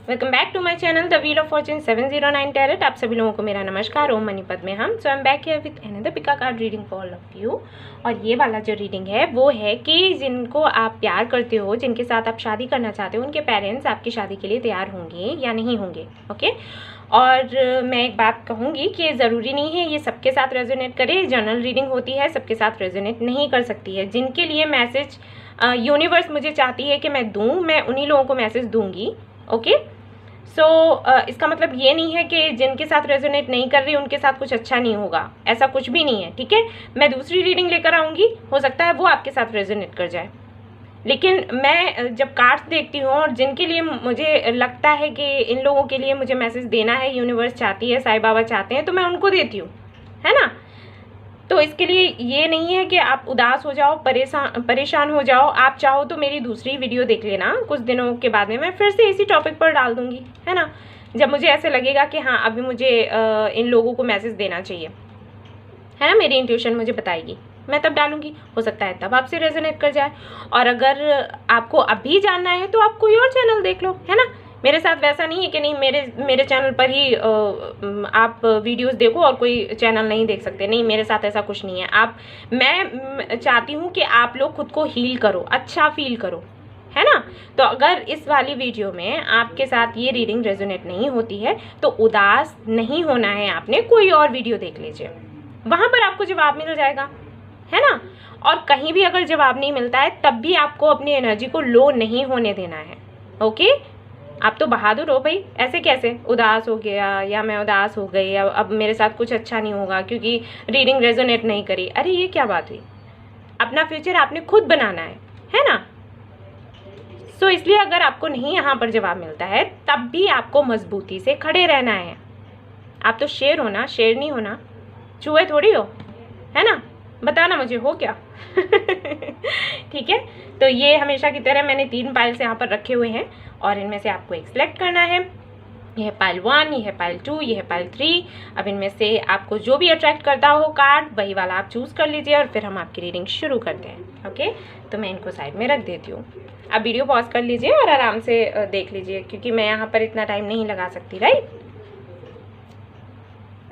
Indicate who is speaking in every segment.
Speaker 1: Welcome back to my channel the wheel of fortune 709 tarot. आप सभी लोगों को मेरा नमस्कार। ओम मणिपत में हम so I am back here with another pick a card reading for all of you. और ये वाला जो रीडिंग है वो है कि जिनको आप प्यार करते हो, जिनके साथ आप शादी करना चाहते हो, उनके पेरेंट्स आपकी शादी के लिए तैयार होंगे या नहीं होंगे। ओके, और मैं एक बात कहूँगी कि ज़रूरी नहीं है ये सबके साथ रेजोनेट करे। जनरल रीडिंग होती है, सबके साथ रेजोनेट नहीं कर सकती है। जिनके लिए मैसेज यूनिवर्स मुझे चाहती है कि मैं दूँ, मैं उन्हीं लोगों को मैसेज दूँगी। ओके, सो इसका मतलब ये नहीं है कि जिनके साथ रेजोनेट नहीं कर रही उनके साथ कुछ अच्छा नहीं होगा, ऐसा कुछ भी नहीं है। ठीक है, मैं दूसरी रीडिंग लेकर आऊँगी, हो सकता है वो आपके साथ रेजोनेट कर जाए। लेकिन मैं जब कार्ड्स देखती हूँ और जिनके लिए मुझे लगता है कि इन लोगों के लिए मुझे मैसेज देना है, यूनिवर्स चाहती है, साईं बाबा चाहते हैं, तो मैं उनको देती हूँ, है ना। तो इसके लिए ये नहीं है कि आप उदास हो जाओ, परेशान हो जाओ। आप चाहो तो मेरी दूसरी वीडियो देख लेना, कुछ दिनों के बाद में मैं फिर से इसी टॉपिक पर डाल दूँगी, है ना। जब मुझे ऐसे लगेगा कि हाँ अभी मुझे इन लोगों को मैसेज देना चाहिए, है ना, मेरी इंट्यूशन मुझे बताएगी, मैं तब डालूंगी। हो सकता है तब आपसे रेजोनेट कर जाए। और अगर आपको अभी जानना है तो आप कोई और चैनल देख लो, है ना। मेरे साथ वैसा नहीं है कि नहीं मेरे चैनल पर ही आप वीडियोस देखो और कोई चैनल नहीं देख सकते। नहीं, मेरे साथ ऐसा कुछ नहीं है। मैं चाहती हूँ कि आप लोग खुद को हील करो, अच्छा फील करो, है ना। तो अगर इस वाली वीडियो में आपके साथ ये रीडिंग रेजोनेट नहीं होती है तो उदास नहीं होना है, आपने कोई और वीडियो देख लीजिए, वहाँ पर आपको जवाब मिल जाएगा, है ना। और कहीं भी अगर जवाब नहीं मिलता है तब भी आपको अपनी एनर्जी को लो नहीं होने देना है। ओके, आप तो बहादुर हो भाई। ऐसे कैसे उदास हो गया या मैं उदास हो गई, अब मेरे साथ कुछ अच्छा नहीं होगा क्योंकि रीडिंग रेजोनेट नहीं करी। अरे ये क्या बात हुई, अपना फ्यूचर आपने खुद बनाना है ना। सो इसलिए अगर आपको नहीं यहाँ पर जवाब मिलता है तब भी आपको मजबूती से खड़े रहना है। आप तो शेर हो ना, शेर नहीं हो ना, चूहे थोड़ी हो, है ना। बताना मुझे हो क्या। ठीक है, तो ये हमेशा की तरह मैंने 3 पाइल्स यहाँ पर रखे हुए हैं और इनमें से आपको एक सिलेक्ट करना है। यह है पाइल 1, यह है पाइल 2, यह है पाइल 3। अब इनमें से आपको जो भी अट्रैक्ट करता हो कार्ड, वही वाला आप चूज़ कर लीजिए और फिर हम आपकी रीडिंग शुरू करते हैं। ओके, तो मैं इनको साइड में रख देती हूँ। आप वीडियो पॉज कर लीजिए और आराम से देख लीजिए क्योंकि मैं यहाँ पर इतना टाइम नहीं लगा सकती, राइट।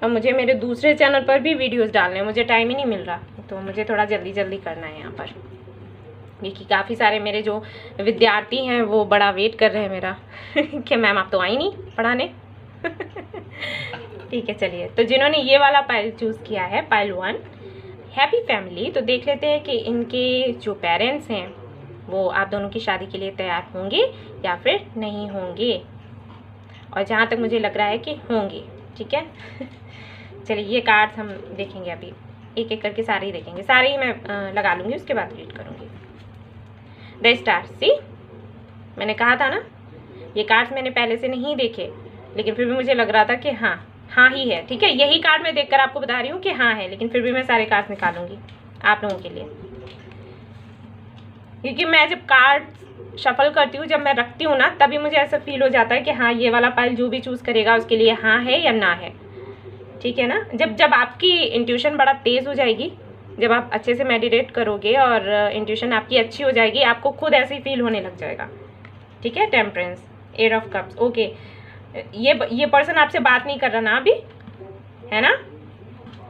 Speaker 1: और मुझे मेरे दूसरे चैनल पर भी वीडियोस डालने हैं, मुझे टाइम ही नहीं मिल रहा, तो मुझे थोड़ा जल्दी जल्दी करना है यहाँ पर क्योंकि काफ़ी सारे मेरे जो विद्यार्थी हैं वो बड़ा वेट कर रहे हैं मेरा कि मैम आप तो आई नहीं पढ़ाने। ठीक है, चलिए। तो जिन्होंने ये वाला पाइल चूज़ किया है, पाइल 1, हैप्पी फैमिली, तो देख लेते हैं कि इनके जो पेरेंट्स हैं वो आप दोनों की शादी के लिए तैयार होंगे या फिर नहीं होंगे। और जहाँ तक मुझे लग रहा है कि होंगे। ठीक है। चलिए ये कार्ड्स हम देखेंगे, अभी एक एक करके सारे ही देखेंगे, सारे ही मैं लगा लूँगी, उसके बाद रीड करूँगी। द स्टार, सी मैंने कहा था ना, ये कार्ड्स मैंने पहले से नहीं देखे लेकिन फिर भी मुझे लग रहा था कि हाँ ही है। ठीक है, यही कार्ड मैं देखकर आपको बता रही हूँ कि हाँ है, लेकिन फिर भी मैं सारे कार्ड्स निकालूंगी आप लोगों के लिए क्योंकि मैं जब कार्ड शफल करती हूँ, जब मैं रखती हूँ ना, तभी मुझे ऐसा फील हो जाता है कि हाँ ये वाला पाइल जो भी चूज़ करेगा उसके लिए हाँ है या ना है। ठीक है ना। जब आपकी इंट्यूशन बड़ा तेज़ हो जाएगी, जब आप अच्छे से मेडिटेट करोगे और इंट्यूशन आपकी अच्छी हो जाएगी, आपको खुद ऐसे ही फील होने लग जाएगा। ठीक है, टेम्परेंस, 8 ऑफ कप्स। ओके, ये पर्सन आपसे बात नहीं कर रहा ना अभी, है ना।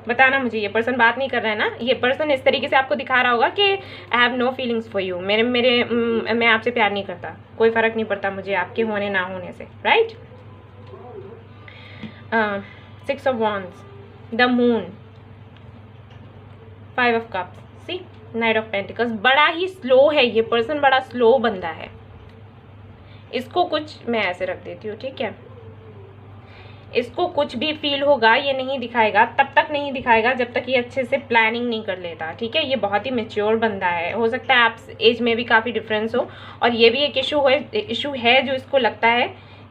Speaker 1: बताना मुझे, ये पर्सन बात नहीं कर रहा है ना। ये पर्सन इस तरीके से आपको दिखा रहा होगा कि I have no feelings for you, मैं आपसे प्यार नहीं करता, कोई फ़र्क नहीं पड़ता मुझे आपके होने ना होने से, right. 6 of wands, the moon, 5 of cups, see knight of pentacles. बड़ा ही स्लो है ये पर्सन, बड़ा स्लो बंदा है। इसको कुछ, मैं ऐसे रख देती हूँ, ठीक है। इसको कुछ भी फील होगा ये नहीं दिखाएगा, तब तक नहीं दिखाएगा जब तक ये अच्छे से प्लानिंग नहीं कर लेता। ठीक है, ये बहुत ही मैच्योर बंदा है। हो सकता है आप एज में भी काफ़ी डिफरेंस हो और ये भी एक इशू है जो इसको लगता है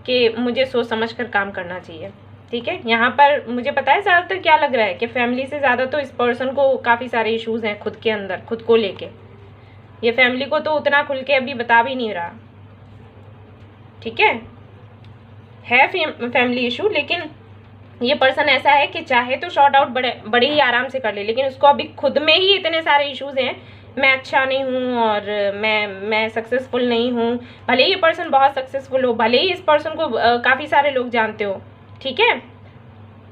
Speaker 1: कि मुझे सोच समझ कर काम करना चाहिए। ठीक है, यहाँ पर मुझे पता है ज़्यादातर क्या लग रहा है कि फैमिली से ज़्यादा तो इस पर्सन को काफ़ी सारे इश्यूज़ हैं खुद के अंदर, खुद को लेके। ये फैमिली को तो उतना खुल के अभी बता भी नहीं रहा। ठीक है फैमिली इशू, लेकिन ये पर्सन ऐसा है कि चाहे तो शॉर्ट आउट बड़े ही आराम से कर ले, लेकिन उसको अभी खुद में ही इतने सारे इश्यूज़ हैं मैं अच्छा नहीं हूँ और मैं सक्सेसफुल नहीं हूँ। भले ही ये पर्सन बहुत सक्सेसफुल हो, भले ही इस पर्सन को काफ़ी सारे लोग जानते हो, ठीक है।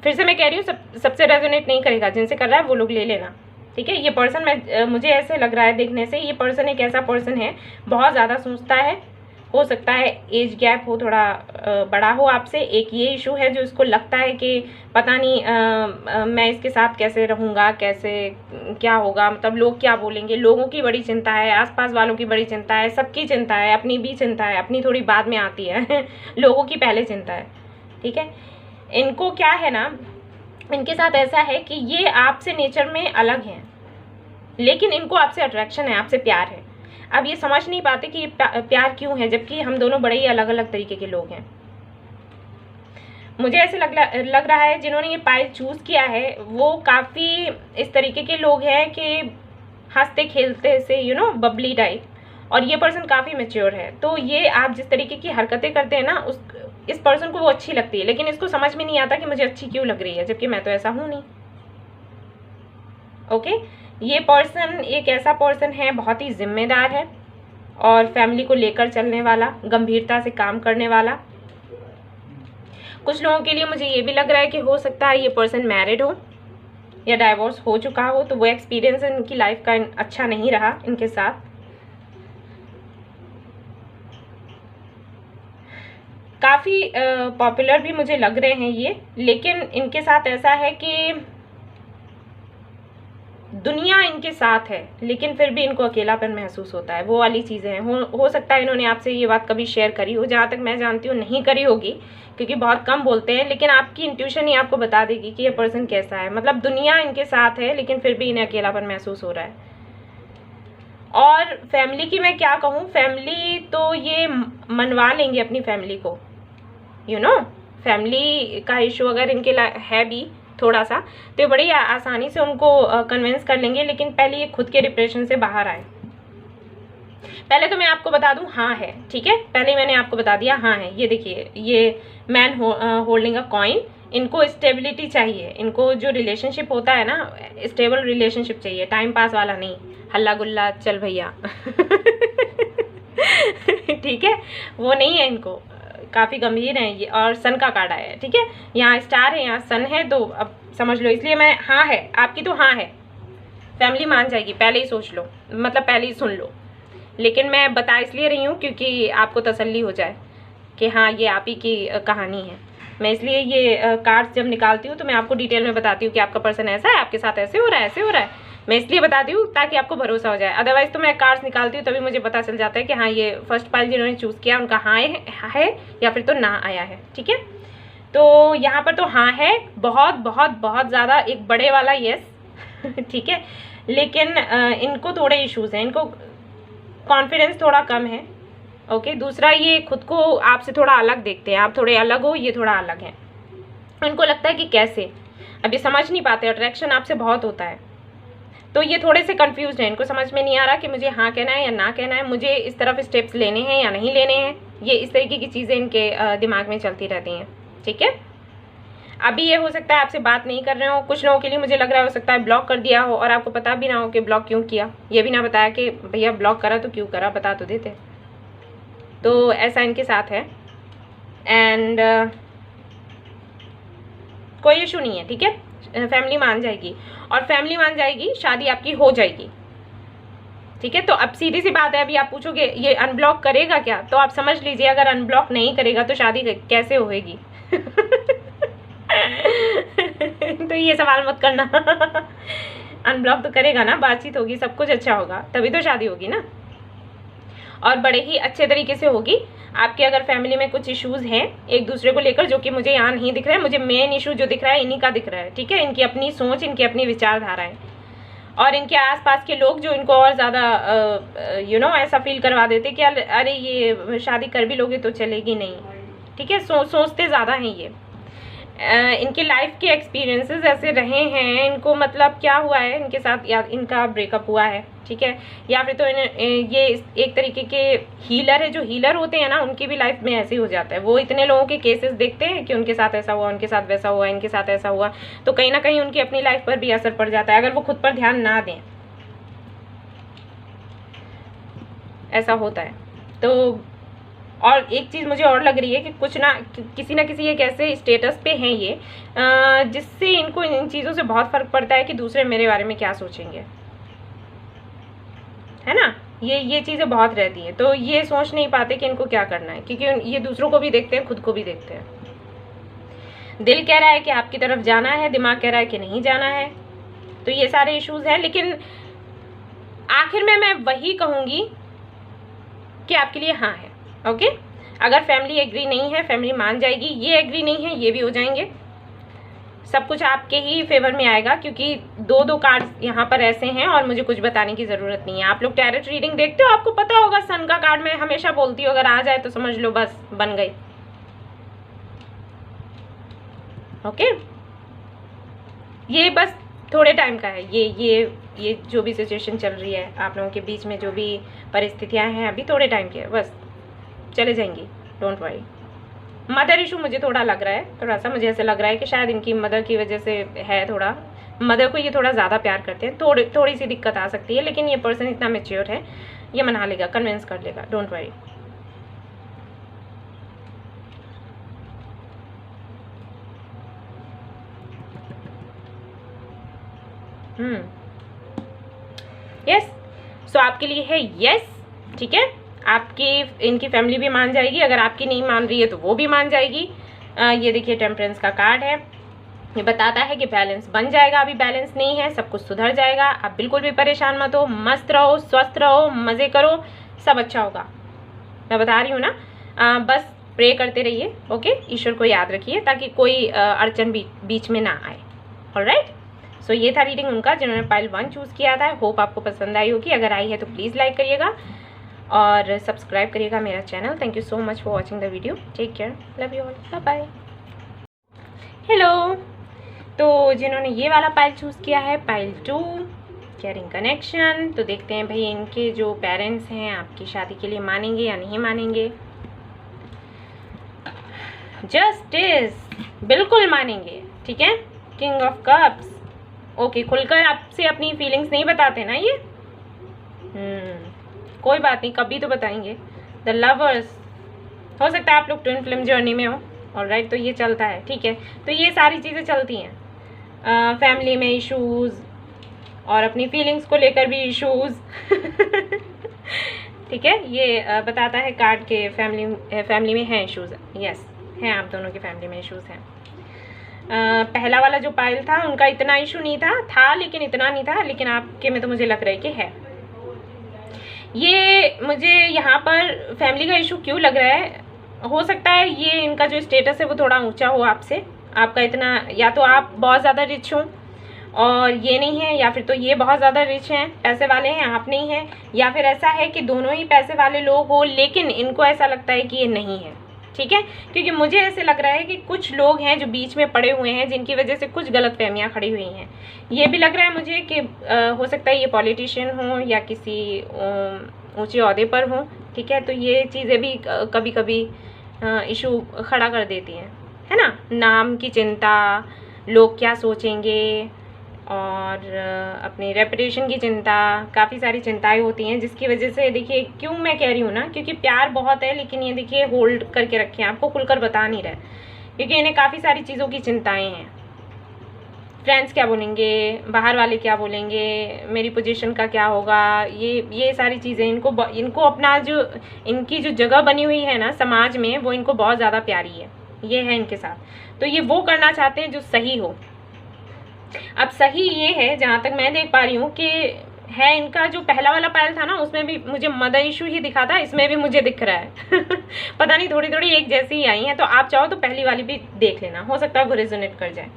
Speaker 1: फिर से मैं कह रही हूँ, सबसे रेजोनेट नहीं करेगा, जिनसे कर रहा है वो लोग ले लेना, ठीक है। ये पर्सन मुझे ऐसे लग रहा है देखने से, ये पर्सन एक ऐसा पर्सन है बहुत ज़्यादा सोचता है। हो सकता है एज गैप हो, थोड़ा बड़ा हो आपसे। एक ये इशू है जो इसको लगता है कि पता नहीं मैं इसके साथ कैसे रहूँगा, कैसे क्या होगा, मतलब लोग क्या बोलेंगे। लोगों की बड़ी चिंता है, आसपास वालों की बड़ी चिंता है, सबकी चिंता है, अपनी भी चिंता है। अपनी थोड़ी बाद में आती है लोगों की पहले चिंता है, ठीक है। इनको क्या है ना, इनके साथ ऐसा है कि ये आपसे नेचर में अलग हैं, लेकिन इनको आपसे अट्रैक्शन है, आपसे प्यार है। अब ये समझ नहीं पाते कि ये प्यार क्यों है, जबकि हम दोनों बड़े ही अलग अलग तरीके के लोग हैं। मुझे ऐसे लग रहा है जिन्होंने ये पाइल चूज़ किया है वो काफ़ी इस तरीके के लोग हैं कि हंसते खेलते से बबली टाइप, और ये पर्सन काफ़ी मैच्योर है। तो ये आप जिस तरीके की हरकतें करते हैं ना, इस पर्सन को वो अच्छी लगती है, लेकिन इसको समझ में नहीं आता कि मुझे अच्छी क्यों लग रही है, जबकि मैं तो ऐसा हूँ नहीं। ओके, ये पर्सन एक ऐसा पर्सन है, बहुत ही जिम्मेदार है और फैमिली को लेकर चलने वाला, गंभीरता से काम करने वाला। कुछ लोगों के लिए मुझे ये भी लग रहा है कि हो सकता है ये पर्सन मैरिड हो या डाइवोर्स हो चुका हो, तो वो एक्सपीरियंस इनकी लाइफ का अच्छा नहीं रहा इनके साथ। काफ़ी पॉपुलर भी मुझे लग रहे हैं ये, लेकिन इनके साथ ऐसा है कि दुनिया इनके साथ है, लेकिन फिर भी इनको अकेलापन महसूस होता है। वो वाली चीज़ें हैं। हो सकता है इन्होंने आपसे ये बात कभी शेयर करी हो, जहाँ तक मैं जानती हूँ नहीं करी होगी, क्योंकि बहुत कम बोलते हैं। लेकिन आपकी इंट्यूशन ही आपको बता देगी कि ये पर्सन कैसा है। मतलब दुनिया इनके साथ है, लेकिन फिर भी इन्हें अकेलापन महसूस हो रहा है। और फैमिली की मैं क्या कहूँ, फैमिली तो ये मनवा लेंगे अपनी फैमिली को, फैमिली का इशू अगर इनके है भी थोड़ा सा, तो ये बड़ी आसानी से उनको कन्विंस कर लेंगे। लेकिन पहले ये खुद के डिप्रेशन से बाहर आए। पहले तो मैं आपको बता दूं, हाँ है, ठीक है। पहले मैंने आपको बता दिया हाँ है। ये देखिए, ये मैन होल्डिंग अ कॉइन। इनको स्टेबिलिटी चाहिए, इनको जो रिलेशनशिप होता है ना, स्टेबल रिलेशनशिप चाहिए, टाइम पास वाला नहीं, हल्ला गुल्ला चल भैया ठीक है, वो नहीं है इनको। काफ़ी गंभीर है ये, और सन का कार्ड आया है, ठीक है। यहाँ स्टार है, यहाँ सन है, तो अब समझ लो। इसलिए मैं हाँ है, आपकी तो हाँ है, फैमिली मान जाएगी। पहले ही सोच लो, मतलब पहले ही सुन लो। लेकिन मैं बता इसलिए रही हूँ क्योंकि आपको तसल्ली हो जाए कि हाँ ये आप ही की कहानी है। मैं इसलिए ये कार्ड्स जब निकालती हूँ तो मैं आपको डिटेल में बताती हूँ कि आपका पर्सन ऐसा है, आपके साथ ऐसे हो रहा है, ऐसे हो रहा है। मैं इसलिए बताती हूँ ताकि आपको भरोसा हो जाए। अदरवाइज तो मैं कार्ड्स निकालती हूँ तभी मुझे पता चल जाता है कि हाँ ये फर्स्ट पाइल जिन्होंने चूज़ किया उनका हाँ है या फिर तो ना आया है, ठीक है। तो यहाँ पर तो हाँ है, बहुत बहुत बहुत ज़्यादा, एक बड़े वाला यस ठीक है। लेकिन इनको थोड़े इश्यूज़ हैं, इनको कॉन्फिडेंस थोड़ा कम है। ओके, दूसरा ये खुद को आपसे थोड़ा अलग देखते हैं, आप थोड़े अलग हो, ये थोड़ा अलग है। इनको लगता है कि कैसे, अभी समझ नहीं पाते, अट्रैक्शन आपसे बहुत होता है, तो ये थोड़े से कंफ्यूज हैं। इनको समझ में नहीं आ रहा कि मुझे हाँ कहना है या ना कहना है, मुझे इस तरफ स्टेप्स लेने हैं या नहीं लेने हैं। ये इस तरीके की चीज़ें इनके दिमाग में चलती रहती हैं, ठीक है। अभी ये हो सकता है आपसे बात नहीं कर रहे हो, कुछ लोगों के लिए मुझे लग रहा है हो सकता है ब्लॉक कर दिया हो और आपको पता भी ना हो कि ब्लॉक क्यों किया, ये भी ना बताया कि भैया ब्लॉक करा तो क्यों करा, बता तो देते। तो ऐसा इनके साथ है। एंड कोई इशू नहीं है, ठीक है। फैमिली मान जाएगी, और फैमिली मान जाएगी, शादी आपकी हो जाएगी, ठीक है। तो अब सीधी सी बात है, अभी आप पूछोगे ये अनब्लॉक करेगा क्या, तो आप समझ लीजिए अगर अनब्लॉक नहीं करेगा तो शादी कैसे होएगी तो ये सवाल मत करना अनब्लॉक तो करेगा ना, बातचीत होगी, सब कुछ अच्छा होगा, तभी तो शादी होगी ना, और बड़े ही अच्छे तरीके से होगी। आपके अगर फैमिली में कुछ इश्यूज हैं एक दूसरे को लेकर, जो कि मुझे यहाँ नहीं दिख रहा है, मुझे मेन इशू जो दिख रहा है इन्हीं का दिख रहा है, ठीक है। इनकी अपनी सोच, इनकी अपनी विचारधाराएं, और इनके आसपास के लोग जो इनको और ज़्यादा ऐसा फील करवा देते कि अरे ये शादी कर भी लोगे तो चलेगी नहीं, ठीक है। सोचते ज़्यादा हैं ये। इनके लाइफ के एक्सपीरियंसेस ऐसे रहे हैं, इनको मतलब क्या हुआ है इनके साथ, या इनका ब्रेकअप हुआ है, ठीक है, या फिर तो ये एक तरीके के हीलर है, जो हीलर होते हैं ना उनकी भी लाइफ में ऐसे ही हो जाता है। वो इतने लोगों के केसेस देखते हैं कि उनके साथ ऐसा हुआ, उनके साथ वैसा हुआ, इनके साथ ऐसा हुआ, तो कहीं ना कहीं उनकी अपनी लाइफ पर भी असर पड़ जाता है अगर वो खुद पर ध्यान ना दें। ऐसा होता है। तो और एक चीज़ मुझे और लग रही है कि कुछ ना किसी ना किसी एक ऐसे स्टेटस पे हैं ये जिससे इनको इन चीज़ों से बहुत फ़र्क पड़ता है कि दूसरे मेरे बारे में क्या सोचेंगे, है ना। ये चीज़ें बहुत रहती हैं, तो ये सोच नहीं पाते कि इनको क्या करना है, क्योंकि ये दूसरों को भी देखते हैं, खुद को भी देखते हैं। दिल कह रहा है कि आपकी तरफ जाना है, दिमाग कह रहा है कि नहीं जाना है, तो ये सारे इश्यूज़ हैं। लेकिन आखिर में मैं वही कहूँगी कि आपके लिए हाँ है, ओके। अगर फैमिली एग्री नहीं है, फैमिली मान जाएगी, ये एग्री नहीं है, ये भी हो जाएंगे, सब कुछ आपके ही फेवर में आएगा, क्योंकि दो कार्ड यहाँ पर ऐसे हैं और मुझे कुछ बताने की ज़रूरत नहीं है। आप लोग टैरोट रीडिंग देखते हो, आपको पता होगा सन का कार्ड मैं हमेशा बोलती हूँ, अगर आ जाए तो समझ लो बस बन गई, ओके। ये बस थोड़े टाइम का है, ये जो भी सिचुएशन चल रही है आप लोगों के बीच में, जो भी परिस्थितियाँ हैं अभी थोड़े टाइम की है, बस चले जाएंगी, डोंट वरी। मदर इशू मुझे थोड़ा लग रहा है, थोड़ा सा मुझे ऐसे लग रहा है कि शायद इनकी मदर की वजह से है, थोड़ा मदर को ये थोड़ा ज़्यादा प्यार करते हैं, थोड़ी सी दिक्कत आ सकती है, लेकिन ये पर्सन इतना मैच्योर है, ये मना लेगा, कन्विंस कर लेगा, डोंट वरी। यस, सो आपके लिए है यस, ठीक है। आपकी इनकी फैमिली भी मान जाएगी, अगर आपकी नहीं मान रही है तो वो भी मान जाएगी। ये देखिए टेम्परेंस का कार्ड है, ये बताता है कि बैलेंस बन जाएगा, अभी बैलेंस नहीं है, सब कुछ सुधर जाएगा, आप बिल्कुल भी परेशान मत हो, मस्त रहो, स्वस्थ रहो, मज़े करो, सब अच्छा होगा, मैं बता रही हूँ ना। बस प्रे करते रहिए, ओके, ईश्वर को याद रखिए ताकि कोई अड़चन बीच में ना आए, ऑलराइट। सो ये था रीडिंग उनका जिन्होंने पाइल 1 चूज़ किया था। होप आपको पसंद आई होगी, अगर आई है तो प्लीज़ लाइक करिएगा और सब्सक्राइब करिएगा मेरा channel. Thank you so much for watching the video, take care, love you all, bye bye. Hello, तो जिन्होंने ये वाला पाइल चूज़ किया है, पाइल 2 केयरिंग कनेक्शन, तो देखते हैं भाई इनके जो पेरेंट्स हैं आपकी शादी के लिए मानेंगे या नहीं मानेंगे। जस्टिस, बिल्कुल मानेंगे, ठीक है। किंग ऑफ कप्स, ओके, खुलकर आपसे अपनी फीलिंग्स नहीं बताते ना ये, कोई बात नहीं, कभी तो बताएंगे। द लवर्स, हो सकता है आप लोग ट्विन फ्लेम जर्नी में हो, ऑलराइट, तो ये चलता है, ठीक है। तो ये सारी चीज़ें चलती हैं, फैमिली में इश्यूज़ और अपनी फीलिंग्स को लेकर भी इश्यूज़ ठीक है। ये बताता है कार्ड के फैमिली में हैं इश्यूज़, यस हैं, आप दोनों की फैमिली में इश्यूज़ हैं। पहला वाला जो पाइल था उनका इतना इशू नहीं था, लेकिन इतना नहीं था, लेकिन आपके में तो मुझे लग रहा है कि है। ये मुझे यहाँ पर फैमिली का इशू क्यों लग रहा है, हो सकता है ये इनका जो स्टेटस है वो थोड़ा ऊंचा हो आपसे, आपका इतना, या तो आप बहुत ज़्यादा रिच हो और ये नहीं है, या फिर तो ये बहुत ज़्यादा रिच हैं, पैसे वाले हैं, आप नहीं हैं, या फिर ऐसा है कि दोनों ही पैसे वाले लोग हो लेकिन इनको ऐसा लगता है कि ये नहीं है, ठीक है। क्योंकि मुझे ऐसे लग रहा है कि कुछ लोग हैं जो बीच में पड़े हुए हैं, जिनकी वजह से कुछ गलतफहमियां खड़ी हुई हैं। ये भी लग रहा है मुझे कि हो सकता है ये पॉलिटिशियन हो या किसी ऊंचे ओहदे पर हो, ठीक है। तो ये चीज़ें भी कभी कभी इशू खड़ा कर देती हैं, है ना। नाम की चिंता, लोग क्या सोचेंगे, और अपनी रेपुटेशन की चिंता, काफ़ी सारी चिंताएं होती हैं, जिसकी वजह से देखिए क्यों मैं कह रही हूँ ना, क्योंकि प्यार बहुत है लेकिन ये देखिए होल्ड करके रखे हैं, आपको खुलकर बता नहीं रहे, क्योंकि इन्हें काफ़ी सारी चीज़ों की चिंताएं हैं। फ्रेंड्स क्या बोलेंगे, बाहर वाले क्या बोलेंगे, मेरी पोजीशन का क्या होगा, ये सारी चीज़ें इनको अपना जो इनकी जो जगह बनी हुई है ना समाज में, वो इनको बहुत ज़्यादा प्यारी है, ये है इनके साथ। तो ये वो करना चाहते हैं जो सही हो। अब सही ये है, जहाँ तक मैं देख पा रही हूँ कि है इनका जो पहला वाला पायल था ना, उसमें भी मुझे मदर इशू ही दिखा था, इसमें भी मुझे दिख रहा है पता नहीं, थोड़ी थोड़ी एक जैसी ही आई हैं, तो आप चाहो तो पहली वाली भी देख लेना, हो सकता है वो रेजोनेट कर जाए,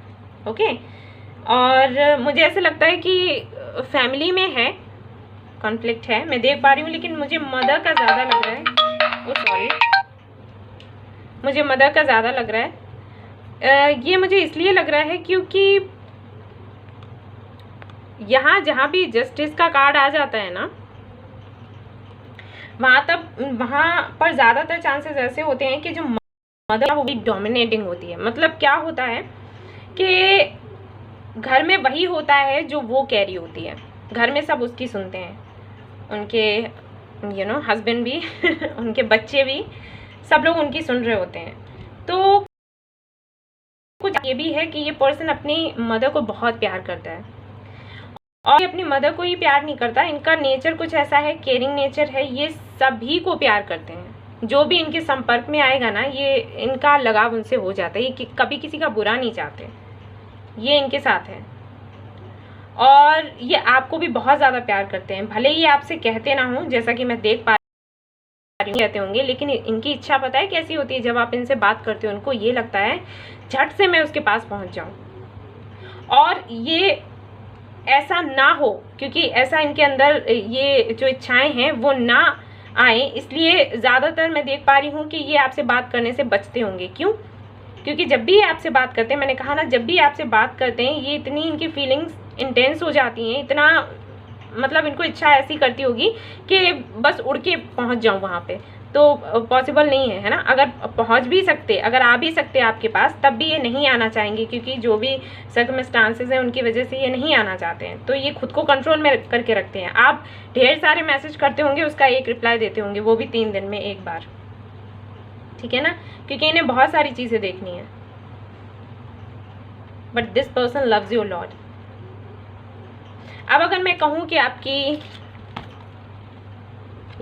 Speaker 1: ओके। और मुझे ऐसे लगता है कि फैमिली में है, कॉन्फ्लिक्ट है, मैं देख पा रही हूँ, लेकिन मुझे मदर का ज़्यादा लग रहा है, ओ सॉरी, मुझे मदर का ज़्यादा लग रहा है। ये मुझे इसलिए लग रहा है क्योंकि यहाँ जहाँ भी जस्टिस का कार्ड आ जाता है ना, वहाँ पर ज़्यादातर चांसेस ऐसे होते हैं कि जो मदर वो भी डोमिनेटिंग होती है। मतलब क्या होता है कि घर में वही होता है जो वो कह रही होती है, घर में सब उसकी सुनते हैं, उनके हस्बैंड भी उनके बच्चे भी, सब लोग उनकी सुन रहे होते हैं। तो कुछ ये भी है कि ये पर्सन अपनी मदर को बहुत प्यार करता है, और ये अपनी मदर को ही प्यार नहीं करता, इनका नेचर कुछ ऐसा है, केयरिंग नेचर है, ये सभी को प्यार करते हैं। जो भी इनके संपर्क में आएगा ना, ये इनका लगाव उनसे हो जाता है, ये कभी किसी का बुरा नहीं चाहते, ये इनके साथ है। और ये आपको भी बहुत ज़्यादा प्यार करते हैं, भले ही आपसे कहते ना हो, जैसा कि मैं देख पा रही हूँ कहते होंगे, लेकिन इनकी इच्छा पता है कैसी होती है, जब आप इनसे बात करते हो उनको ये लगता है झट से मैं उसके पास पहुँच जाऊँ। और ये ऐसा ना हो, क्योंकि ऐसा इनके अंदर ये जो इच्छाएं हैं वो ना आए, इसलिए ज़्यादातर मैं देख पा रही हूँ कि ये आपसे बात करने से बचते होंगे। क्यों? क्योंकि जब भी आपसे बात करते हैं, मैंने कहा ना, जब भी आपसे बात करते हैं ये इतनी इनकी फीलिंग्स इंटेंस हो जाती हैं, इतना मतलब इनको इच्छा ऐसी करती होगी कि बस उड़ के पहुँच जाऊँ वहाँ पे। तो पॉसिबल नहीं है, है ना। अगर पहुंच भी सकते, अगर आ भी सकते आपके पास, तब भी ये नहीं आना चाहेंगे, क्योंकि जो भी सर्कमस्टांसेस हैं उनकी वजह से ये नहीं आना चाहते हैं। तो ये खुद को कंट्रोल में करके रखते हैं। आप ढेर सारे मैसेज करते होंगे, उसका एक रिप्लाई देते होंगे, वो भी 3 दिन में एक बार, ठीक है ना, क्योंकि इन्हें बहुत सारी चीज़ें देखनी है। But this person loves you lot. अब अगर मैं कहूँ कि आपकी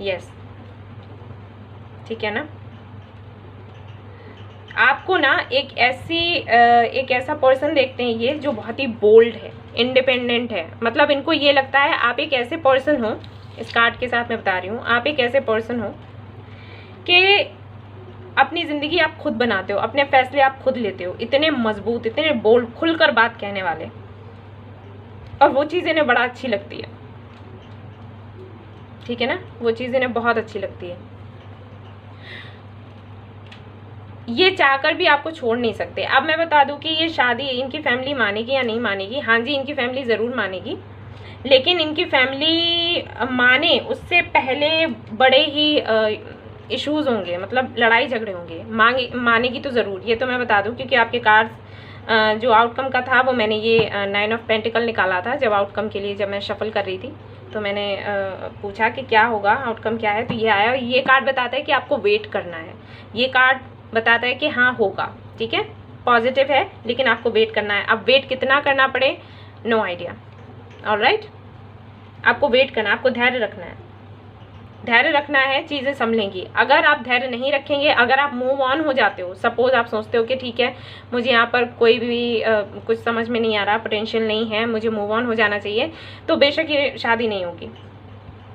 Speaker 1: यस, ठीक है ना, आपको ना एक ऐसा पर्सन देखते हैं ये जो बहुत ही बोल्ड है, इंडिपेंडेंट है। मतलब इनको ये लगता है आप एक ऐसे पर्सन हो, इस कार्ड के साथ मैं बता रही हूँ, आप एक ऐसे पर्सन हो कि अपनी ज़िंदगी आप खुद बनाते हो, अपने फैसले आप खुद लेते हो, इतने मजबूत, इतने बोल्ड, खुलकर बात कहने वाले, और वो चीज़ इन्हें बड़ा अच्छी लगती है, ठीक है ना, वो चीज़ इन्हें बहुत अच्छी लगती है। ये चाहकर भी आपको छोड़ नहीं सकते। अब मैं बता दूं कि ये शादी इनकी फैमिली मानेगी या नहीं मानेगी। हाँ जी, इनकी फैमिली ज़रूर मानेगी, लेकिन इनकी फैमिली माने उससे पहले बड़े ही इश्यूज़ होंगे, मतलब लड़ाई झगड़े होंगे। मानेगी तो ज़रूर, ये तो मैं बता दूं, क्योंकि आपके कार्ड्स जो आउटकम का था वो मैंने ये 9 ऑफ पेंटिकल निकाला था जब आउटकम के लिए, जब मैं शफल कर रही थी, तो मैंने पूछा कि क्या होगा, आउटकम क्या है, तो ये आया। ये कार्ड बताता है कि आपको वेट करना है, ये कार्ड बताता है कि हाँ होगा, ठीक है, पॉजिटिव है, लेकिन आपको वेट करना है। अब वेट कितना करना पड़े, नो आइडिया। ऑलराइट, आपको वेट करना, आपको धैर्य रखना है, धैर्य रखना है, चीज़ें संभलेंगी। अगर आप धैर्य नहीं रखेंगे, अगर आप मूव ऑन हो जाते हो, सपोज आप सोचते हो कि ठीक है मुझे यहाँ पर कोई भी कुछ समझ में नहीं आ रहा, पोटेंशियल नहीं है, मुझे मूव ऑन हो जाना चाहिए, तो बेशक ये शादी नहीं होगी।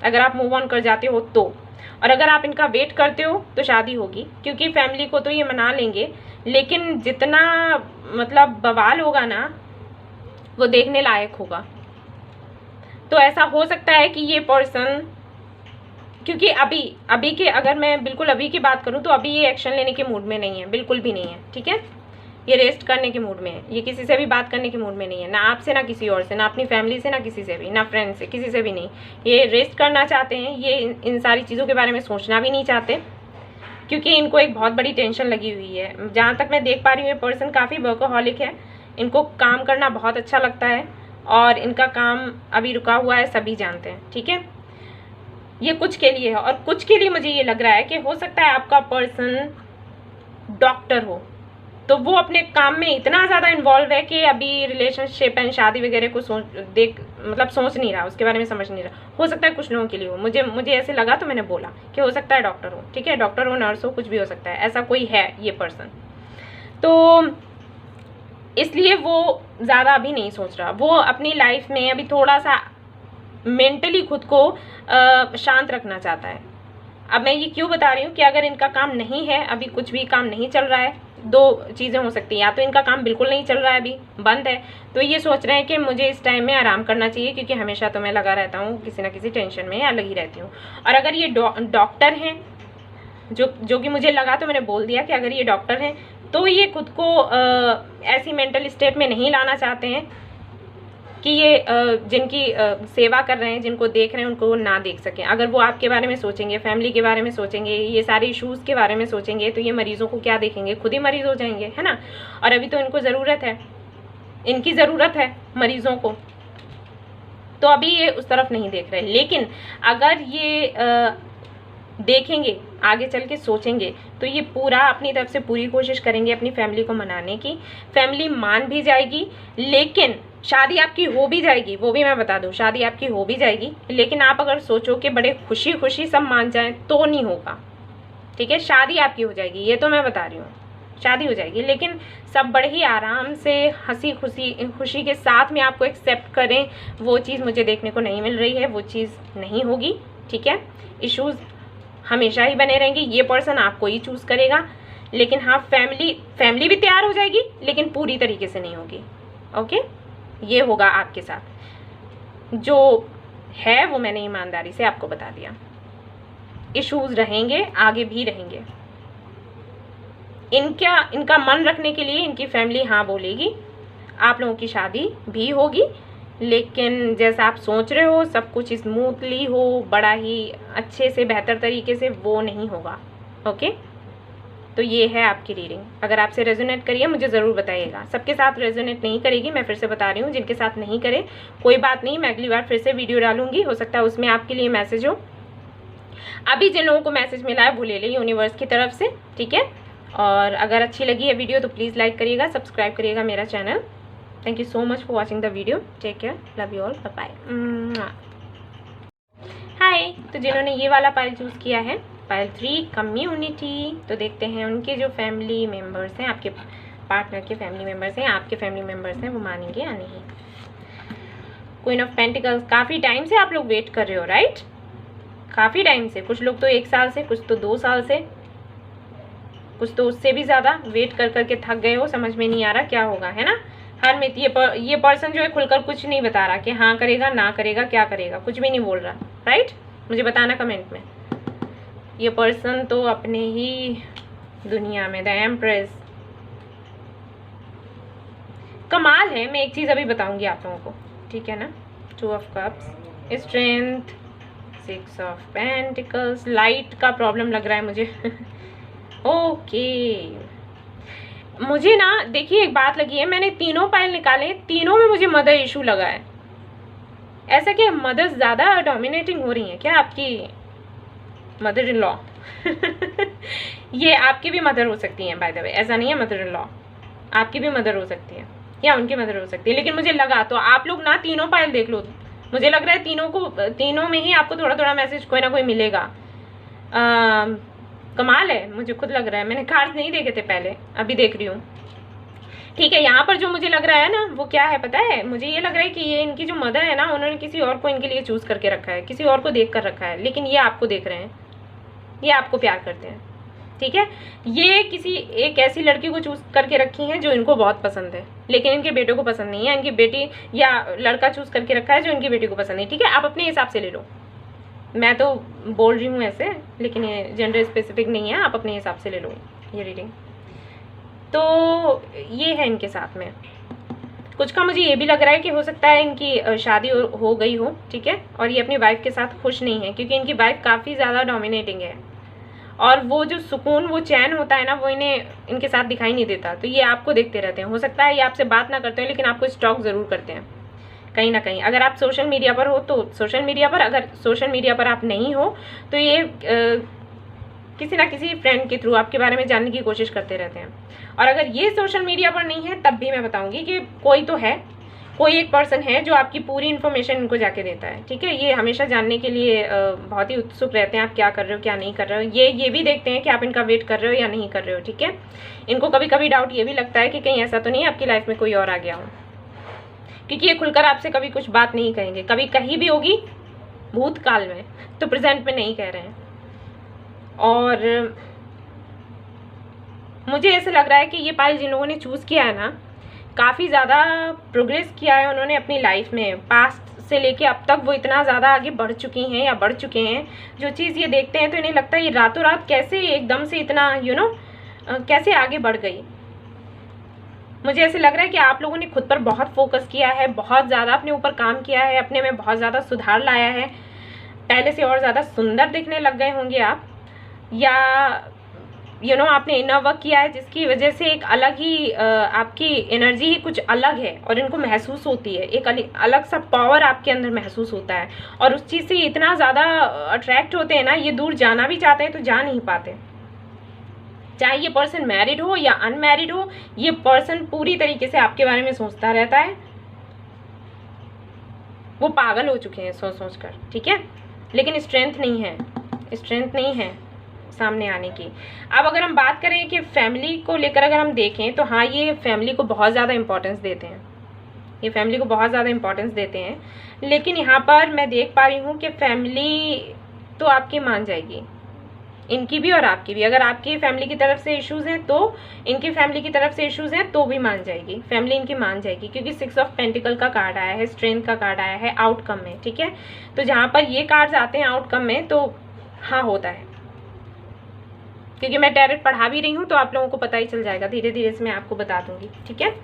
Speaker 1: अगर आप मूव ऑन कर जाते हो तो, और अगर आप इनका वेट करते हो तो शादी होगी, क्योंकि फैमिली को तो ये मना लेंगे, लेकिन जितना मतलब बवाल होगा ना वो देखने लायक होगा। तो ऐसा हो सकता है कि ये पर्सन, क्योंकि अभी के, अगर मैं बिल्कुल अभी की बात करूं तो अभी ये एक्शन लेने के मूड में नहीं है, बिल्कुल भी नहीं है, ठीक है, ये रेस्ट करने के मूड में है, ये किसी से भी बात करने के मूड में नहीं है, ना आपसे ना किसी और से, ना अपनी फैमिली से, ना किसी से भी, ना फ्रेंड से, किसी से भी नहीं। ये रेस्ट करना चाहते हैं, ये इन सारी चीज़ों के बारे में सोचना भी नहीं चाहते, क्योंकि इनको एक बहुत बड़ी टेंशन लगी हुई है। जहाँ तक मैं देख पा रही हूँ ये पर्सन काफ़ी वर्कहॉलिक है, इनको काम करना बहुत अच्छा लगता है, और इनका काम अभी रुका हुआ है, सभी जानते हैं, ठीक है। ये कुछ के लिए है, और कुछ के लिए मुझे ये लग रहा है कि हो सकता है आपका पर्सन डॉक्टर हो, तो वो अपने काम में इतना ज़्यादा इन्वॉल्व है कि अभी रिलेशनशिप एंड शादी वगैरह को मतलब सोच नहीं रहा, उसके बारे में समझ नहीं रहा। हो सकता है कुछ लोगों के लिए हो, मुझे ऐसे लगा तो मैंने बोला कि हो सकता है डॉक्टर हो, ठीक है, डॉक्टर हो, नर्स हो, कुछ भी हो सकता है, ऐसा कोई है ये पर्सन। तो इसलिए वो ज़्यादा अभी नहीं सोच रहा, वो अपनी लाइफ में अभी थोड़ा सा मेंटली खुद को शांत रखना चाहता है। अब मैं ये क्यों बता रही हूँ कि अगर इनका काम नहीं है, अभी कुछ भी काम नहीं चल रहा है, 2 चीज़ें हो सकती हैं, या तो इनका काम बिल्कुल नहीं चल रहा है, अभी बंद है, तो ये सोच रहे हैं कि मुझे इस टाइम में आराम करना चाहिए, क्योंकि हमेशा तो मैं लगा रहता हूँ किसी ना किसी टेंशन में, या लगी रहती हूँ। और अगर ये डॉक्टर हैं, जो कि मुझे लगा, तो मैंने बोल दिया कि अगर ये डॉक्टर हैं तो ये खुद को ऐसी मेंटल स्टेट में नहीं लाना चाहते हैं कि ये जिनकी सेवा कर रहे हैं, जिनको देख रहे हैं, उनको ना देख सकें। अगर वो आपके बारे में सोचेंगे, फैमिली के बारे में सोचेंगे, ये सारे इश्यूज़ के बारे में सोचेंगे, तो ये मरीजों को क्या देखेंगे, खुद ही मरीज हो जाएंगे, है ना। और अभी तो इनको ज़रूरत है, इनकी ज़रूरत है मरीजों को, तो अभी ये उस तरफ नहीं देख रहे। लेकिन अगर ये देखेंगे, आगे चल के सोचेंगे, तो ये पूरा अपनी तरफ से पूरी कोशिश करेंगे अपनी फैमिली को मनाने की। फैमिली मान भी जाएगी, लेकिन शादी आपकी हो भी जाएगी, वो भी मैं बता दूं, शादी आपकी हो भी जाएगी, लेकिन आप अगर सोचो कि बड़े खुशी खुशी सब मान जाएं तो नहीं होगा, ठीक है। शादी आपकी हो जाएगी, ये तो मैं बता रही हूँ, शादी हो जाएगी, लेकिन सब बड़े ही आराम से हंसी खुशी के साथ में आपको एक्सेप्ट करें, वो चीज़ मुझे देखने को नहीं मिल रही है, वो चीज़ नहीं होगी, ठीक है। इश्यूज़ हमेशा ही बने रहेंगे, ये पर्सन आपको ही चूज़ करेगा, लेकिन हाँ फैमिली भी तैयार हो जाएगी, लेकिन पूरी तरीके से नहीं होगी, ओके। ये होगा आपके साथ, जो है वो मैंने ईमानदारी से आपको बता दिया। इश्यूज़ रहेंगे, आगे भी रहेंगे। इनका मन रखने के लिए इनकी फैमिली हाँ बोलेगी, आप लोगों की शादी भी होगी, लेकिन जैसा आप सोच रहे हो सब कुछ स्मूथली हो, बड़ा ही अच्छे से बेहतर तरीके से, वो नहीं होगा, ओके। तो ये है आपकी रीडिंग। अगर आपसे रेजोनेट करिए मुझे ज़रूर बताइएगा। सबके साथ रेजोनेट नहीं करेगी, मैं फिर से बता रही हूँ, जिनके साथ नहीं करे कोई बात नहीं, मैं अगली बार फिर से वीडियो डालूंगी, हो सकता है उसमें आपके लिए मैसेज हो। अभी जिन लोगों को मैसेज मिला है वो ले लें यूनिवर्स की तरफ से, ठीक है। और अगर अच्छी लगी है वीडियो तो प्लीज़ लाइक करिएगा, सब्सक्राइब करिएगा मेरा channel. Thank you so much for watching the video, take care, love you all, bye bye. Hi, तो जिन्होंने ये वाला पाइल चूज़ किया है, पाइल 3 कम्युनिटी, तो देखते हैं उनके जो फैमिली मेम्बर्स हैं, आपके पार्टनर के फैमिली मेम्बर्स हैं, आपके फैमिली मेम्बर्स हैं, वो मानेंगे या नहीं। क्वीन ऑफ पेंटिकल्स, काफ़ी टाइम से आप लोग वेट कर रहे हो, राइट, काफ़ी टाइम से, कुछ लोग तो 1 साल से, कुछ तो 2 साल से, कुछ तो उससे भी ज़्यादा वेट कर करके थक गए हो, समझ में नहीं आ रहा क्या होगा, है ना। हर में ये पर्सन जो है खुलकर कुछ नहीं बता रहा कि हाँ करेगा ना करेगा, क्या करेगा, कुछ भी नहीं बोल रहा, राइट। मुझे बताना कमेंट में। ये पर्सन तो अपने ही दुनिया में, द एम्प्रेस, कमाल है। मैं एक चीज़ अभी बताऊंगी आप लोगों को, ठीक है ना। 2 of cups, strength, 6 of pentacles, light का प्रॉब्लम लग रहा है मुझे ओके। मुझे ना देखिए एक बात लगी है, मैंने तीनों पाइल निकाले, तीनों में मुझे मदर इशू लगा है। ऐसा क्या मदर्स ज़्यादा डोमिनेटिंग हो रही हैं क्या, आपकी मदर इन लॉ ये आपकी भी मदर हो सकती हैं बाय द वे, ऐसा नहीं है, मदर इन लॉ आपकी भी मदर हो सकती है या उनकी मदर हो सकती है, लेकिन मुझे लगा, तो आप लोग ना तीनों पाइल देख लो, मुझे लग रहा है तीनों में ही आपको थोड़ा थोड़ा मैसेज कोई ना कोई मिलेगा। कमाल है, मुझे खुद लग रहा है, मैंने कार्ड्स नहीं देखे थे पहले, अभी देख रही हूँ, ठीक है। यहाँ पर जो मुझे लग रहा है ना वो क्या है पता है, मुझे ये लग रहा है कि ये इनकी जो मदर है ना, उन्होंने किसी और को इनके लिए चूज़ करके रखा है, किसी और को देख कर रखा है, लेकिन ये आपको देख रहे हैं, ये आपको प्यार करते हैं, ठीक है। ये किसी एक ऐसी लड़की को चूज़ करके रखी हैं जो इनको बहुत पसंद है, लेकिन इनके बेटों को पसंद नहीं है, इनकी बेटी या लड़का चूज़ करके रखा है जो इनकी बेटी को पसंद नहीं, ठीक है। आप अपने हिसाब से ले लो, मैं तो बोल रही हूँ ऐसे, लेकिन ये जेंडर स्पेसिफिक नहीं है, आप अपने हिसाब से ले लो ये रीडिंग। तो ये है इनके साथ में, कुछ का मुझे ये भी लग रहा है कि हो सकता है इनकी शादी हो गई हो, ठीक है, और ये अपनी वाइफ के साथ खुश नहीं है, क्योंकि इनकी वाइफ काफ़ी ज़्यादा डोमिनेटिंग है, और वो जो सुकून, वो चैन होता है ना, वो इनके साथ दिखाई नहीं देता। तो ये आपको देखते रहते हैं, हो सकता है ये आपसे बात ना करते हैं, लेकिन आपको स्टॉक ज़रूर करते हैं कहीं ना कहीं। अगर आप सोशल मीडिया पर हो तो सोशल मीडिया पर, अगर सोशल मीडिया पर आप नहीं हो तो ये किसी ना किसी फ्रेंड के थ्रू आपके बारे में जानने की कोशिश करते रहते हैं। और अगर ये सोशल मीडिया पर नहीं है तब भी मैं बताऊंगी कि कोई तो है, कोई एक पर्सन है जो आपकी पूरी इन्फॉर्मेशन इनको जाके देता है, ठीक है। ये हमेशा जानने के लिए बहुत ही उत्सुक रहते हैं आप क्या कर रहे हो क्या नहीं कर रहे हो, ये भी देखते हैं कि आप इनका वेट कर रहे हो या नहीं कर रहे हो, ठीक है। इनको कभी कभी डाउट ये भी लगता है कि कहीं ऐसा तो नहीं आपकी लाइफ में कोई और आ गया हो, क्योंकि ये खुलकर आपसे कभी कुछ बात नहीं कहेंगे, कभी कहीं भी होगी भूतकाल में, तो प्रेजेंट में नहीं कह रहे हैं। और मुझे ऐसे लग रहा है कि ये पाइल जिन लोगों ने चूज़ किया है ना, काफ़ी ज़्यादा प्रोग्रेस किया है उन्होंने अपनी लाइफ में, पास्ट से लेके अब तक वो इतना ज़्यादा आगे बढ़ चुकी हैं या बढ़ चुके हैं। जो चीज़ ये देखते हैं तो इन्हें लगता है ये रातों रात कैसे एकदम से इतना कैसे आगे बढ़ गई। मुझे ऐसे लग रहा है कि आप लोगों ने खुद पर बहुत फोकस किया है, बहुत ज़्यादा अपने ऊपर काम किया है, अपने में बहुत ज़्यादा सुधार लाया है, पहले से और ज़्यादा सुंदर दिखने लग गए होंगे आप, या आपने इनर वर्क किया है, जिसकी वजह से एक अलग ही आपकी एनर्जी ही कुछ अलग है और इनको महसूस होती है, एक अलग सा पावर आपके अंदर महसूस होता है और उस चीज़ से इतना ज़्यादा अट्रैक्ट होते हैं ना, ये दूर जाना भी चाहते हैं तो जा नहीं पाते। चाहे ये पर्सन मैरिड हो या अनमैरिड हो, ये पर्सन पूरी तरीके से आपके बारे में सोचता रहता है, वो पागल हो चुके हैं सोच सोच कर, ठीक है। लेकिन स्ट्रेंथ नहीं है सामने आने की। अब अगर हम बात करें कि फैमिली को लेकर अगर हम देखें तो हाँ, ये फैमिली को बहुत ज़्यादा इम्पोर्टेंस देते हैं, ये फैमिली को बहुत ज़्यादा इम्पोर्टेंस देते हैं। लेकिन यहाँ पर मैं देख पा रही हूँ कि फैमिली तो आपकी मान जाएगी, इनकी भी और आपकी भी। अगर आपकी फैमिली की तरफ से इश्यूज़ हैं तो इनकी फैमिली की तरफ से इश्यूज़ हैं तो भी मान जाएगी, फैमिली इनकी मान जाएगी, क्योंकि 6 ऑफ पेंटिकल का कार्ड आया है, स्ट्रेंथ का कार्ड आया है आउटकम में, ठीक है। तो जहाँ पर ये कार्ड्स आते हैं आउटकम में तो हाँ होता है, क्योंकि मैं डायरेक्ट पढ़ा भी रही हूँ तो आप लोगों को पता ही चल जाएगा, धीरे धीरे से मैं आपको बता दूंगी, ठीक है।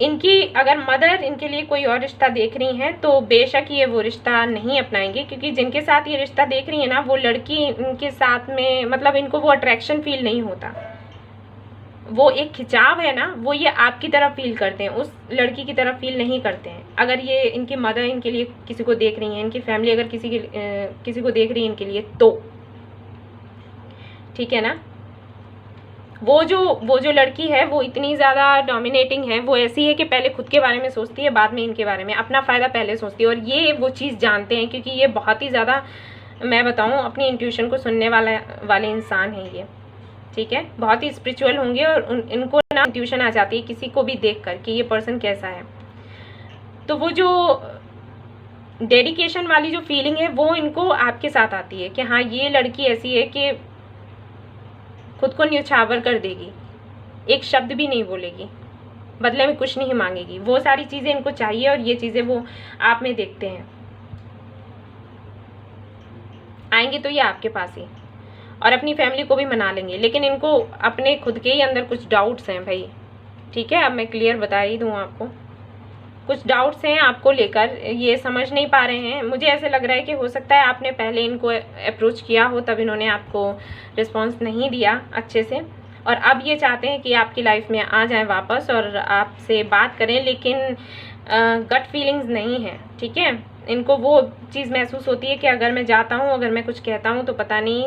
Speaker 1: इनकी अगर मदर इनके लिए कोई और रिश्ता देख रही हैं तो बेशक ये वो रिश्ता नहीं अपनाएंगे, क्योंकि जिनके साथ ये रिश्ता देख रही है ना, वो लड़की इनके साथ में मतलब इनको वो अट्रैक्शन फील नहीं होता, वो एक खिंचाव है ना, वो ये आपकी तरफ फील करते हैं, उस लड़की की तरफ फील नहीं करते हैं। अगर ये इनकी मदर इनके लिए किसी को देख रही है, इनकी फैमिली अगर किसी को देख रही है इनके लिए तो, ठीक है ना। वो जो लड़की है वो इतनी ज़्यादा डोमिनेटिंग है, वो ऐसी है कि पहले खुद के बारे में सोचती है, बाद में इनके बारे में, अपना फ़ायदा पहले सोचती है। और ये वो चीज़ जानते हैं, क्योंकि ये बहुत ही ज़्यादा, मैं बताऊं, अपनी इंट्यूशन को सुनने वाले इंसान हैं ये, ठीक है। बहुत ही स्पिरिचुअल होंगे और इनको ना इंट्यूशन आ जाती है किसी को भी देख कर कि ये पर्सन कैसा है। तो वो जो डेडिकेशन वाली जो फीलिंग है वो इनको आपके साथ आती है कि हाँ, ये लड़की ऐसी है कि खुद को न्यौछावर कर देगी, एक शब्द भी नहीं बोलेगी, बदले में कुछ नहीं मांगेगी, वो सारी चीज़ें इनको चाहिए और ये चीज़ें वो आप में देखते हैं। आएंगे तो ये आपके पास ही और अपनी फैमिली को भी मना लेंगे, लेकिन इनको अपने खुद के ही अंदर कुछ डाउट्स हैं भाई, ठीक है। अब मैं क्लियर बता ही दूँ आपको, कुछ डाउट्स हैं आपको लेकर, ये समझ नहीं पा रहे हैं। मुझे ऐसे लग रहा है कि हो सकता है आपने पहले इनको अप्रोच किया हो, तब इन्होंने आपको रिस्पांस नहीं दिया अच्छे से, और अब ये चाहते हैं कि आपकी लाइफ में आ जाएं वापस और आपसे बात करें, लेकिन गट फीलिंग्स नहीं है, ठीक है। इनको वो चीज़ महसूस होती है कि अगर मैं जाता हूँ, अगर मैं कुछ कहता हूँ तो पता नहीं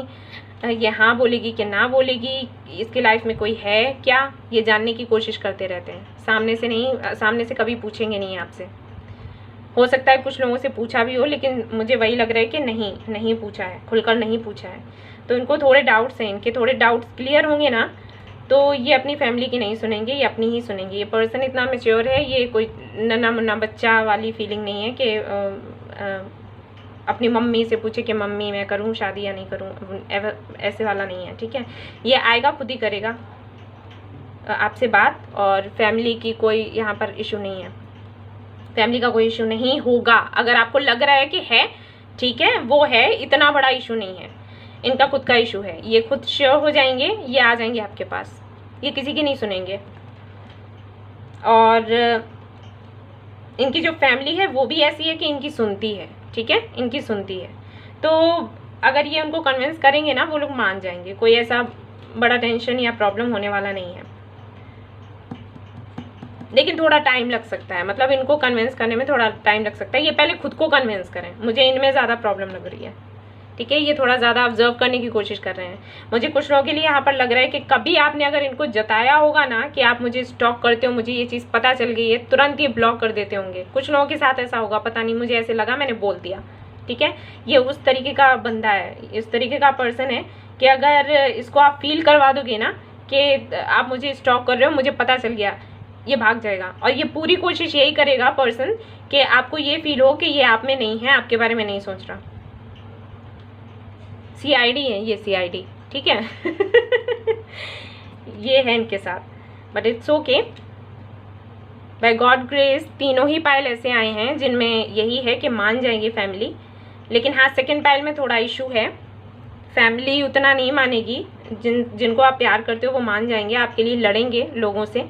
Speaker 1: ये हाँ बोलेगी कि ना बोलेगी, इसकी लाइफ में कोई है क्या, ये जानने की कोशिश करते रहते हैं। सामने से नहीं, सामने से कभी पूछेंगे नहीं आपसे। हो सकता है कुछ लोगों से पूछा भी हो, लेकिन मुझे वही लग रहा है कि नहीं पूछा है, खुलकर नहीं पूछा है। तो इनको थोड़े डाउट्स हैं, इनके थोड़े डाउट्स क्लियर होंगे ना तो ये अपनी फैमिली की नहीं सुनेंगे, ये अपनी ही सुनेंगे। ये पर्सन इतना मैच्योर है, ये कोई नन्हा मुन्ना बच्चा वाली फीलिंग नहीं है कि अपनी मम्मी से पूछे कि मम्मी मैं करूं शादी या नहीं करूं, ऐसे वाला नहीं है, ठीक है। ये आएगा, खुद ही करेगा आपसे बात, और फैमिली की कोई यहाँ पर इशू नहीं है, फैमिली का कोई इशू नहीं होगा। अगर आपको लग रहा है कि है, ठीक है, वो है, इतना बड़ा इशू नहीं है, इनका खुद का इशू है। ये खुद श्योर हो जाएंगे, ये आ जाएंगे आपके पास, ये किसी की नहीं सुनेंगे। और इनकी जो फैमिली है वो भी ऐसी है कि इनकी सुनती है, ठीक है, इनकी सुनती है। तो अगर ये उनको कन्विंस करेंगे ना, वो लोग मान जाएंगे, कोई ऐसा बड़ा टेंशन या प्रॉब्लम होने वाला नहीं है। लेकिन थोड़ा टाइम लग सकता है, मतलब इनको कन्विंस करने में थोड़ा टाइम लग सकता है। ये पहले खुद को कन्विंस करें, मुझे इनमें ज़्यादा प्रॉब्लम लग रही है, ठीक है। ये थोड़ा ज़्यादा ऑब्जर्व करने की कोशिश कर रहे हैं। मुझे कुछ लोगों के लिए यहाँ पर लग रहा है कि कभी आपने अगर इनको जताया होगा ना कि आप मुझे स्टॉक करते हो, मुझे ये चीज़ पता चल गई है, तुरंत ये ब्लॉक कर देते होंगे। कुछ लोगों के साथ ऐसा होगा, पता नहीं, मुझे ऐसे लगा, मैंने बोल दिया, ठीक है। ये उस तरीके का बंदा है, इस तरीके का पर्सन है कि अगर इसको आप फील करवा दोगे ना कि आप मुझे स्टॉक कर रहे हो, मुझे पता चल गया, ये भाग जाएगा। और ये पूरी कोशिश यही करेगा पर्सन कि आपको ये फील हो कि ये आप में नहीं है, आपके बारे में नहीं सोच रहा। CID है ये, CID, ठीक है। ये है इनके साथ, but it's okay, by god grace तीनों ही पायल ऐसे आए हैं जिनमें यही है कि मान जाएंगे फैमिली। लेकिन हाँ, सेकंड पायल में थोड़ा इशू है, फैमिली उतना नहीं मानेगी। जिनको आप प्यार करते हो वो मान जाएंगे, आपके लिए लड़ेंगे लोगों से,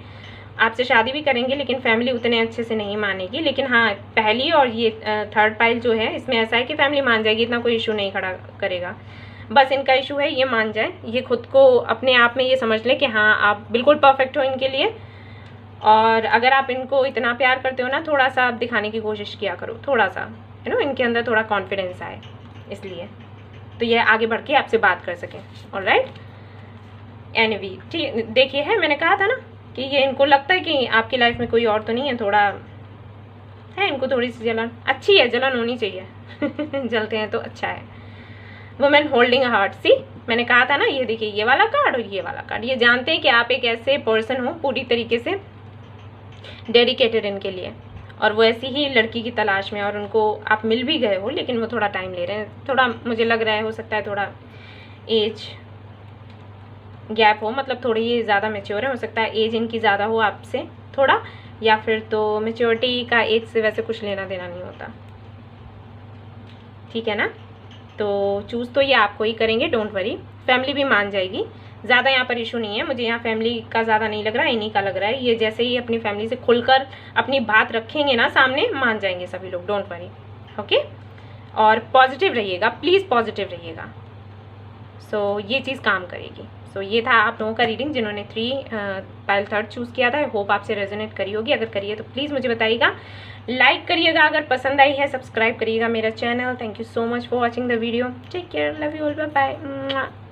Speaker 1: आपसे शादी भी करेंगे, लेकिन फैमिली उतने अच्छे से नहीं मानेगी। लेकिन हाँ, पहली और ये थर्ड पाइल जो है, इसमें ऐसा है कि फैमिली मान जाएगी, इतना कोई इशू नहीं खड़ा करेगा। बस इनका इशू है ये मान जाए, ये खुद को अपने आप में ये समझ लें कि हाँ आप बिल्कुल परफेक्ट हो इनके लिए। और अगर आप इनको इतना प्यार करते हो ना, थोड़ा सा आप दिखाने की कोशिश किया करो, थोड़ा सा इनके अंदर थोड़ा कॉन्फिडेंस आए, इसलिए तो ये आगे बढ़ के आपसे बात कर सकें। ऑलराइट, एनीवे ठीक, देखिए है मैंने कहा था ना कि ये इनको लगता है कि आपकी लाइफ में कोई और तो नहीं है, थोड़ा है इनको थोड़ी सी जलन, अच्छी है, जलन होनी चाहिए जलते हैं तो अच्छा है। वुमेन होल्डिंग हार्ट, सी मैंने कहा था ना, ये देखिए ये वाला कार्ड और ये वाला कार्ड, ये जानते हैं कि आप एक ऐसे पर्सन हो पूरी तरीके से डेडिकेटेड इनके लिए, और वो ऐसी ही लड़की की तलाश में, और उनको आप मिल भी गए हो लेकिन वो थोड़ा टाइम ले रहे हैं, थोड़ा मुझे लग रहा है हो सकता है थोड़ा एज गैप हो, मतलब थोड़ी ये ज़्यादा मेच्योर है, हो सकता है एज इनकी ज़्यादा हो आपसे थोड़ा, या फिर तो मेच्योरिटी का एज से वैसे कुछ लेना देना नहीं होता, ठीक है ना। तो चूज़ तो ये आपको ही करेंगे, डोंट वरी, फैमिली भी मान जाएगी, ज़्यादा यहाँ पर इशू नहीं है, मुझे यहाँ फैमिली का ज़्यादा नहीं लग रहा है, इन्हीं का लग रहा है। ये जैसे ही अपनी फैमिली से खुलकर अपनी बात रखेंगे ना सामने, मान जाएंगे सभी लोग, डोंट वरी, ओके। और पॉजिटिव रहिएगा, प्लीज़ पॉजिटिव रहिएगा, सो ये चीज़ काम करेगी। सो ये था आप लोगों का रीडिंग जिन्होंने 3 पाइल 3rd चूज़ किया था। आई होप आपसे रेजोनेट करी होगी, अगर करिए तो प्लीज़ मुझे बताइएगा, लाइक करिएगा, अगर पसंद आई है सब्सक्राइब करिएगा मेरा channel. Thank you so much for watching the video, take care, love you all, bye bye.